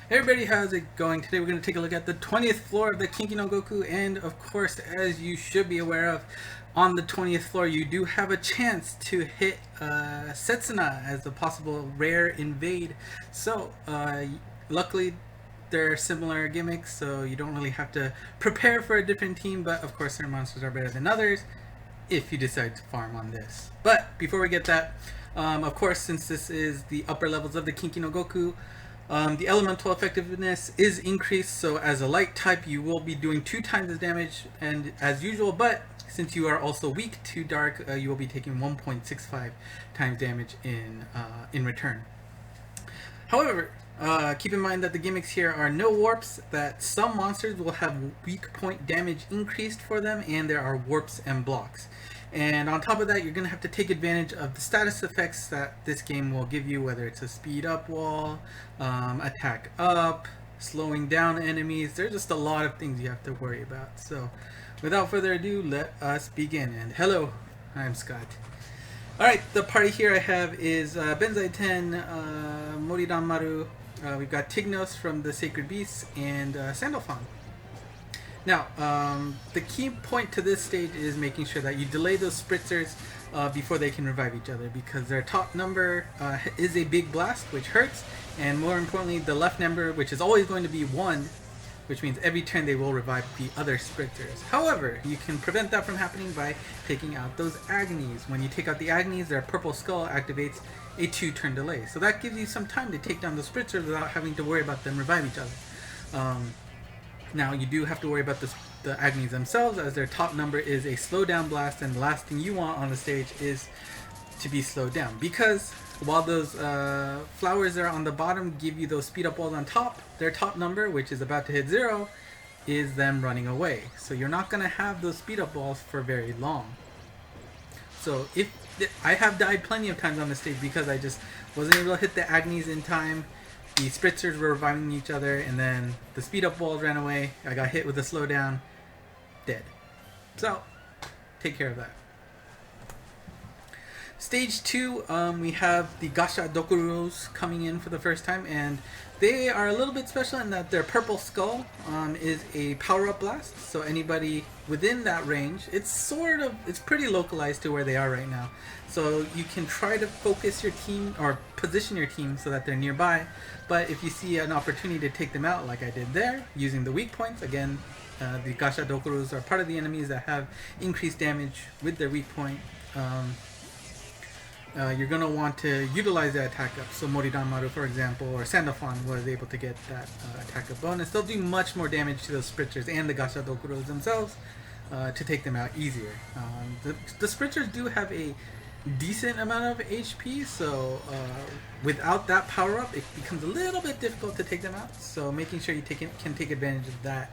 Hey everybody, how's it going? Today we're going to take a look at the 20th floor of the Kinki no Goku, and of course, as you should be aware of, on the 20th floor you do have a chance to hit Setsuna as a possible rare invade. So, luckily they're similar gimmicks, so you don't really have to prepare for a different team, but of course certain monsters are better than others if you decide to farm on this. But before we get that, of course, since this is the upper levels of the Kinki no Goku, the elemental effectiveness is increased, so as a light type you will be doing 2 times the damage and as usual, but since you are also weak to dark, you will be taking 1.65 times damage in return. However, keep in mind that the gimmicks here are no warps, that some monsters will have weak point damage increased for them, and there are warps and blocks. And on top of that, you're going to have to take advantage of the status effects that this game will give you, whether it's a speed up wall, attack up, slowing down enemies. There's just a lot of things you have to worry about. So without further ado, let us begin. And hello, I'm Scott. Alright, the party here I have is Benzaiten, Moridanmaru, we've got Tignos from the Sacred Beasts, and Sandalphon. Now, the key point to this stage is making sure that you delay those spritzers before they can revive each other, because their top number is a big blast, which hurts, and more importantly, the left number, which is always going to be 1, which means every turn they will revive the other spritzers. However, you can prevent that from happening by taking out those Agnis. When you take out the Agnis, their purple skull activates a 2-turn delay. So that gives you some time to take down the spritzers without having to worry about them revive each other. Now, you do have to worry about the Agnis themselves, as their top number is a slowdown blast, and the last thing you want on the stage is to be slowed down. Because while those flowers there on the bottom give you those speed up walls on top, their top number, which is about to hit 0, is them running away. So you're not going to have those speed up walls for very long. So if I have died plenty of times on the stage because I just wasn't able to hit the Agnis in time. The spritzers were reviving each other, and then the speed up walls ran away. I got hit with a slowdown, dead. So, take care of that. Stage 2, we have the Gashadokuro coming in for the first time, and they are a little bit special in that their purple skull is a power-up blast, so anybody within that range, it's pretty localized to where they are right now. So you can try to focus your team, or position your team so that they're nearby, but if you see an opportunity to take them out like I did there, using the weak points, again, the Gashadokuros are part of the enemies that have increased damage with their weak point. You're going to want to utilize that attack up. So Moridanmaru, for example, or Sandalphon was able to get that attack up bonus. They'll do much more damage to those spritzers and the Gashadokuros themselves to take them out easier. The spritzers do have a decent amount of HP, so without that power up, it becomes a little bit difficult to take them out. So making sure you can take advantage of that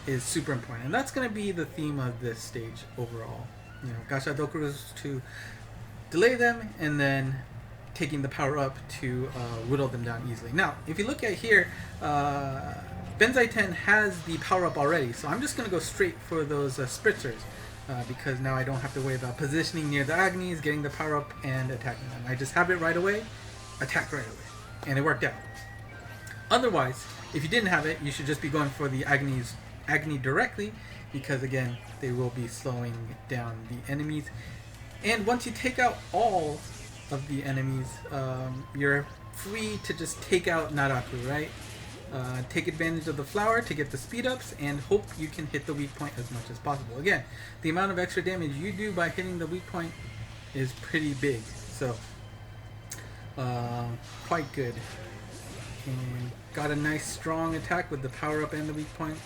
is super important. And that's going to be the theme of this stage overall. You know, Gashadokuros to delay them, and then taking the power up to whittle them down easily. Now, if you look at here, Benzaiten has the power up already, so I'm just going to go straight for those spritzers, because now I don't have to worry about positioning near the Agnis, getting the power up, and attacking them. I just have it right away, attack right away, and it worked out. Otherwise, if you didn't have it, you should just be going for the Agni directly, because again, they will be slowing down the enemies. And once you take out all of the enemies, you're free to just take out Naraku, right? Take advantage of the flower to get the speed ups, and hope you can hit the weak point as much as possible. Again, the amount of extra damage you do by hitting the weak point is pretty big, so quite good. And got a nice strong attack with the power up and the weak point.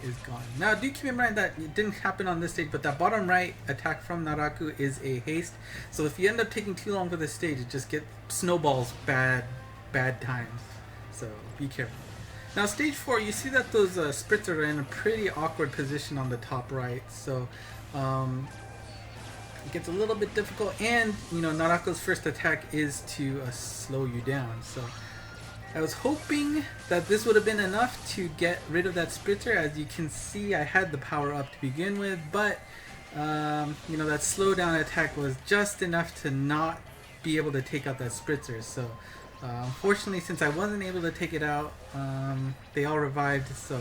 Is gone. Now, do keep in mind that it didn't happen on this stage, but that bottom right attack from Naraku is a haste. So if you end up taking too long for this stage, it just snowballs bad times. So be careful. Now, stage 4, you see that those spritzers are in a pretty awkward position on the top right. So it gets a little bit difficult, and you know, Naraku's first attack is to slow you down. So I was hoping that this would have been enough to get rid of that spritzer. As you can see, I had the power up to begin with, but you know, that slowdown attack was just enough to not be able to take out that spritzer. So Unfortunately, since I wasn't able to take it out, they all revived, so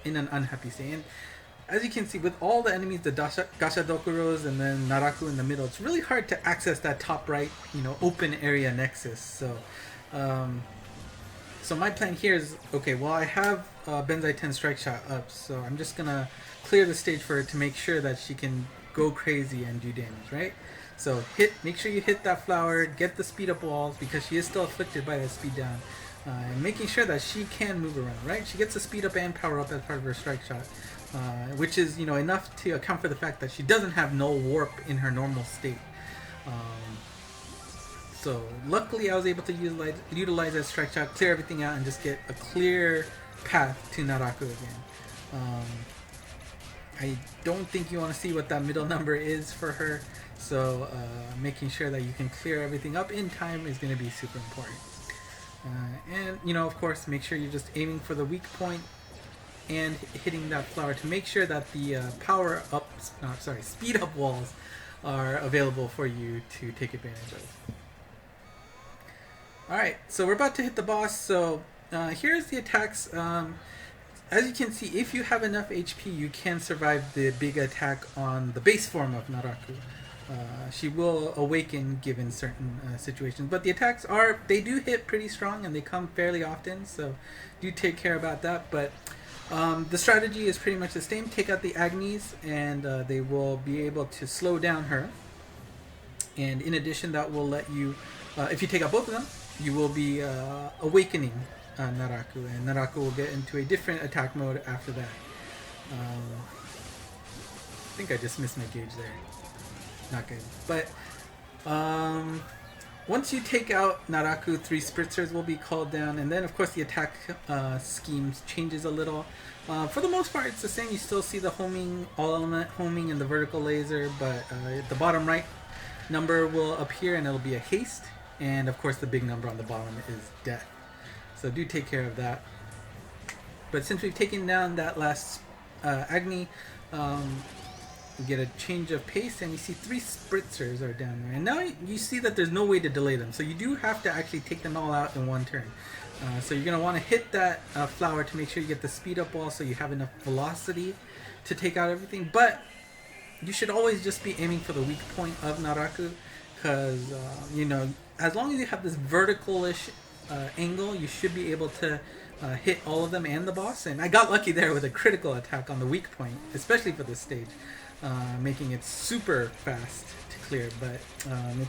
in an unhappy state. And as you can see, with all the enemies, the Gashadokuros and then Naraku in the middle, it's really hard to access that top right, open area nexus. So, so my plan here is, okay, well, I have Benzai 10 Strike Shot up, so I'm just gonna clear the stage for her to make sure that she can go crazy and do damage, right? So make sure you hit that flower, get the speed up walls, because she is still afflicted by the speed down. And making sure that she can move around, right? She gets the speed up and power up as part of her strike shot, which is, enough to account for the fact that she doesn't have null warp in her normal state. So luckily I was able to utilize that strike shot, clear everything out, and just get a clear path to Naraku again. I don't think you want to see what that middle number is for her, so making sure that you can clear everything up in time is going to be super important. And of course, make sure you're just aiming for the weak point and hitting that flower to make sure that the speed up walls are available for you to take advantage of. Alright, so we're about to hit the boss. So here's the attacks. As you can see, if you have enough HP, you can survive the big attack on the base form of Naraku. She will awaken given certain situations, but the attacks they do hit pretty strong and they come fairly often, so do take care about that. But the strategy is pretty much the same. Take out the Agnis and they will be able to slow down her, and in addition that will let you, if you take out both of them, you will be awakening Naraku, and Naraku will get into a different attack mode after that. I think I just missed my gauge there. Not good. But once you take out Naraku, 3 spritzers will be called down, and then of course the attack scheme changes a little. For the most part it's the same. You still see the homing, all element homing and the vertical laser, but the bottom right number will appear and it'll be a haste, and of course the big number on the bottom is death. So do take care of that. But since we've taken down that last Agni, we get a change of pace, and we see 3 spritzers are down there. And now you see that there's no way to delay them. So you do have to actually take them all out in one turn. So you're going to want to hit that flower to make sure you get the speed up wall so you have enough velocity to take out everything. But you should always just be aiming for the weak point of Naraku, because, as long as you have this vertical-ish angle, you should be able to hit all of them and the boss. And I got lucky there with a critical attack on the weak point, especially for this stage, making it super fast to clear. But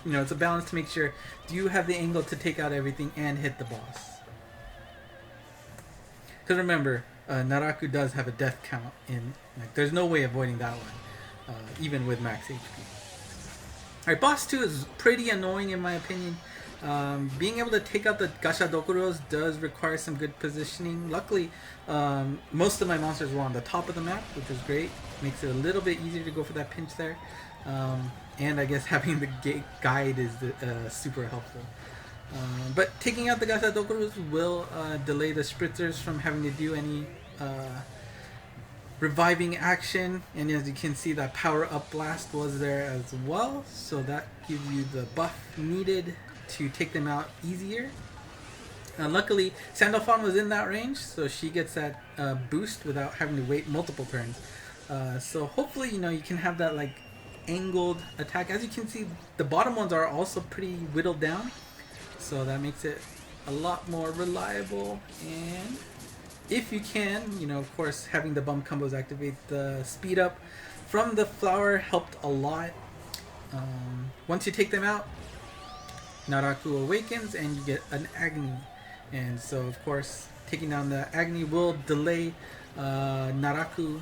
it's a balance to make sure, do you have the angle to take out everything and hit the boss? Because remember, Naraku does have a death count in, there's no way avoiding that one, even with max HP. Alright, boss 2 is pretty annoying in my opinion. Being able to take out the Gashadokuros does require some good positioning. Luckily, most of my monsters were on the top of the map, which is great. Makes it a little bit easier to go for that pinch there. And I guess having the guide is super helpful. But taking out the Gashadokuros will delay the spritzers from having to do any reviving action, and as you can see, that power up blast was there as well, so that gives you the buff needed to take them out easier. Luckily, Sandalphon was in that range, so she gets that boost without having to wait multiple turns. So hopefully, you can have that angled attack. As you can see, the bottom ones are also pretty whittled down, so that makes it a lot more reliable. And if you can, of course, having the bump combos activate the speed up from the flower helped a lot. Once you take them out, Naraku awakens and you get an Agni. And so, of course, taking down the Agni will delay Naraku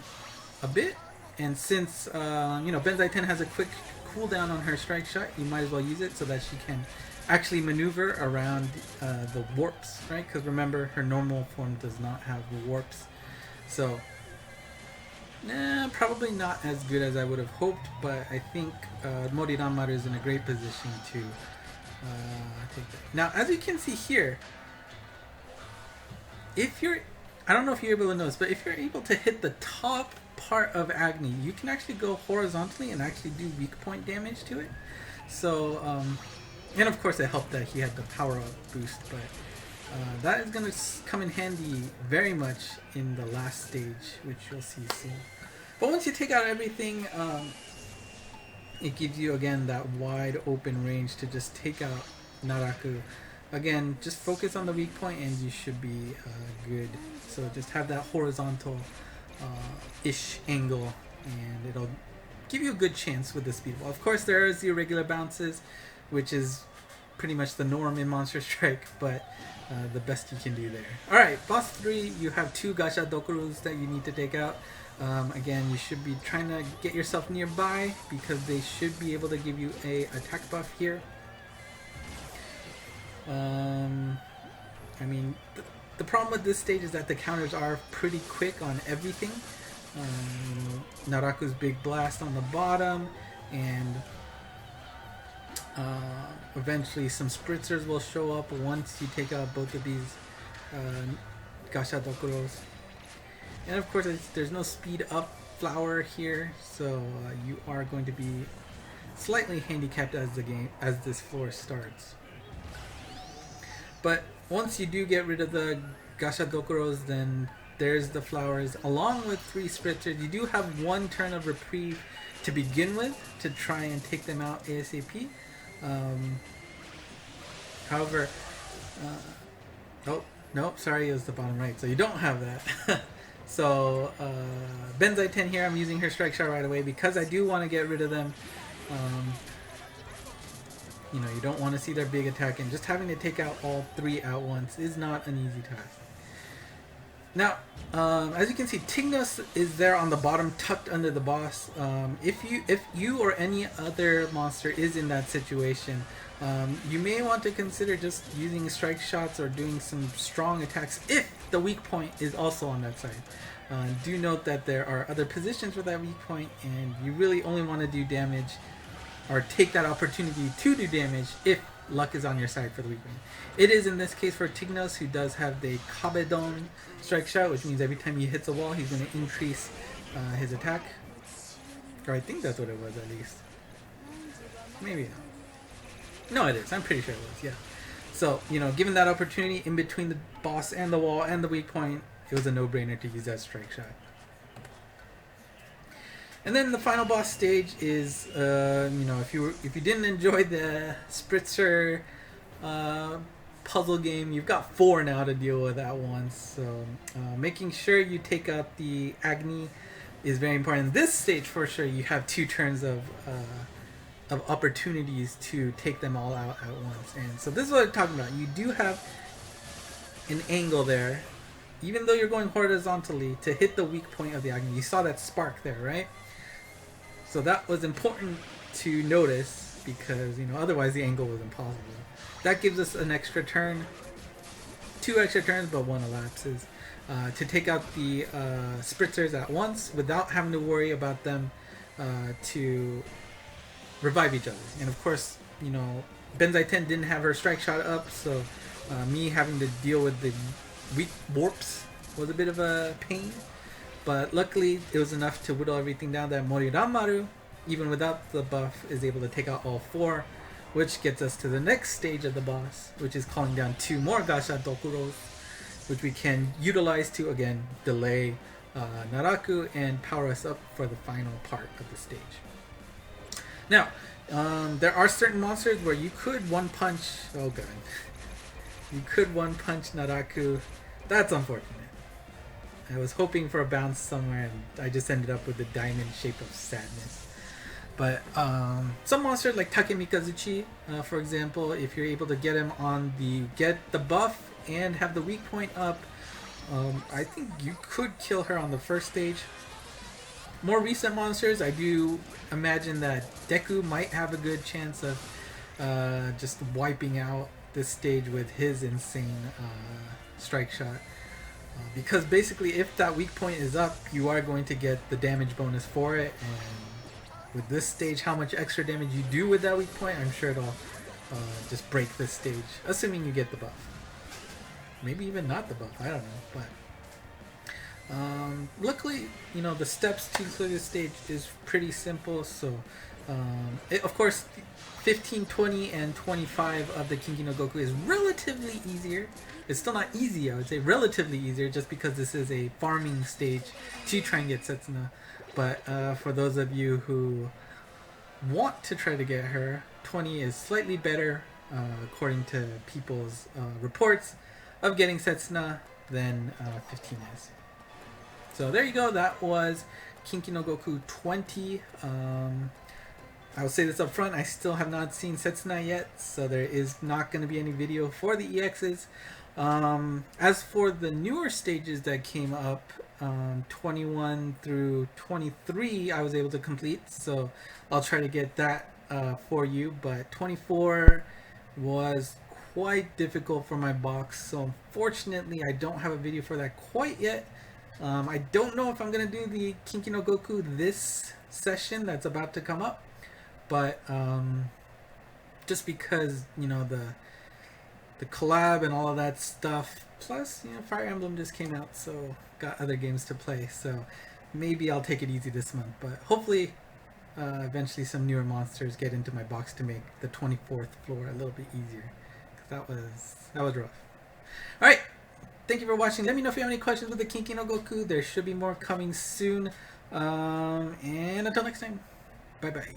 a bit. And since, Benzai 10 has a quick cooldown on her strike shot, you might as well use it so that she can actually maneuver around the warps, right? Because remember, her normal form does not have the warps. So, probably not as good as I would have hoped, but I think Moriranmaru is in a great position to take that. Now, as you can see here, I don't know if you're able to notice, but if you're able to hit the top part of Agni, you can actually go horizontally and actually do weak point damage to it. So, And of course it helped that he had the power up boost, but that is going to come in handy very much in the last stage, which you'll see soon. But once you take out everything, it gives you again that wide open range to just take out Naraku. Again, just focus on the weak point and you should be good. So just have that horizontal-ish angle and it'll give you a good chance with the speed wall. Of course, there is the irregular bounces, which is pretty much the norm in Monster Strike, but the best you can do there. Alright, boss 3, you have 2 Gashadokurus that you need to take out. Again, you should be trying to get yourself nearby because they should be able to give you a attack buff here. I mean, the problem with this stage is that the counters are pretty quick on everything. Naraku's big blast on the bottom, and eventually some spritzers will show up once you take out both of these Gashadokuros. And of course, there's no speed up flower here, so you are going to be slightly handicapped as this floor starts. But once you do get rid of the Gashadokuros, then there's the flowers along with 3 spritzers. You do have 1 turn of reprieve to begin with to try and take them out ASAP. However, oh no, sorry, it was the bottom right, so you don't have that. So Benzai 10 here, I'm using her strike shot right away because I do want to get rid of them. You know, you don't want to see their big attack, and just having to take out all 3 at once is not an easy task. Now, as you can see, Tignos is there on the bottom, tucked under the boss. If you or any other monster is in that situation, you may want to consider just using strike shots or doing some strong attacks if the weak point is also on that side. Do note that there are other positions for that weak point, and you really only want to do damage or take that opportunity to do damage if luck is on your side for the weak point. It is in this case for Tignos, who does have the Kabedon strike shot, which means every time he hits a wall, he's going to increase his attack. Or I think that's what it was, at least. Maybe not. No, it is. I'm pretty sure it was, yeah. So, you know, given that opportunity in between the boss and the wall and the weak point, it was a no-brainer to use that strike shot. And then the final boss stage is, you know, if you didn't enjoy the Spritzer puzzle game, you've got 4 now to deal with at once. So making sure you take out the Agni is very important. This stage, for sure, you have 2 turns of opportunities to take them all out at once. And so this is what I'm talking about. You do have an angle there, even though you're going horizontally, to hit the weak point of the Agni. You saw that spark there, right? So that was important to notice because, you know, otherwise the angle was impossible. That gives us an extra turn, 2 extra turns, but 1 elapses to take out the spritzers at once without having to worry about them to revive each other. And of course, you know, Benzai 10 didn't have her strike shot up, so me having to deal with the weak warps was a bit of a pain. But luckily, it was enough to whittle everything down that Moriranmaru, even without the buff, is able to take out all 4, which gets us to the next stage of the boss, which is calling down 2 more Gashadokuros, which we can utilize to, again, delay Naraku and power us up for the final part of the stage. Now, there are certain monsters where you could one-punch... Oh, God. You could one-punch Naraku. That's unfortunate. I was hoping for a bounce somewhere, and I just ended up with the diamond shape of sadness. But some monsters like Takemikazuchi, for example, if you're able to get him on get the buff and have the weak point up, I think you could kill her on the first stage. More recent monsters, I do imagine that Deku might have a good chance of just wiping out this stage with his insane strike shot. Because basically, if that weak point is up, you are going to get the damage bonus for it, and with this stage, how much extra damage you do with that weak point, I'm sure it'll just break this stage, assuming you get the buff. Maybe even not the buff, I don't know, but luckily, you know, the steps to clear this stage is pretty simple, so Of course, 15, 20, and 25 of the Kinki no Goku is relatively easier. It's still not easy, I would say, relatively easier, just because this is a farming stage to try and get Setsuna. But for those of you who want to try to get her, 20 is slightly better, according to people's reports of getting Setsuna, than 15 is. So there you go, that was Kinki no Goku 20. I will say this up front, I still have not seen Setsuna yet, so there is not going to be any video for the EXs. As for the newer stages that came up, 21 through 23 I was able to complete, so I'll try to get that for you, but 24 was quite difficult for my box, so unfortunately I don't have a video for that quite yet. I don't know if I'm going to do the Kinki no Goku this session that's about to come up, but just because, you know, the collab and all of that stuff, plus, you know, Fire Emblem just came out, so got other games to play, so maybe I'll take it easy this month, but hopefully eventually some newer monsters get into my box to make the 24th floor a little bit easier, because that was rough. Alright, thank you for watching. Let me know if you have any questions with the Kinki no Goku. There should be more coming soon, and until next time, bye bye.